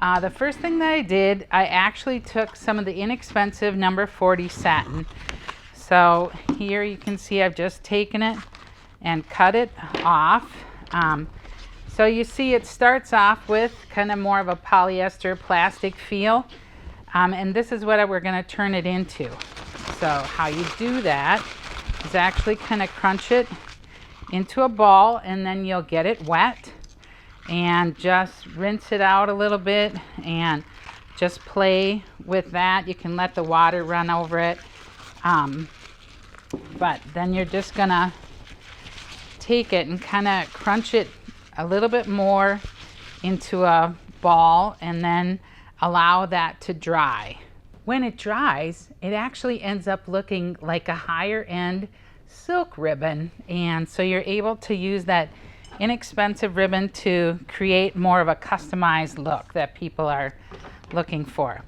The first thing that I did, I actually took some of the inexpensive number 40 satin. So here you can see I've just taken it and cut it off. So you see it starts off with kind of more of a polyester plastic feel. And this is what we're going to turn it into. So how you do that is actually kind of crunch it into a ball, and then you'll get it wet and just rinse it out a little bit and just play with that. You can let the water run over it. But then you're just gonna take it and kind of crunch it a little bit more into a ball and then allow that to dry. When it dries, it actually ends up looking like a higher end silk ribbon, and so you're able to use that inexpensive ribbon to create more of a customized look that people are looking for.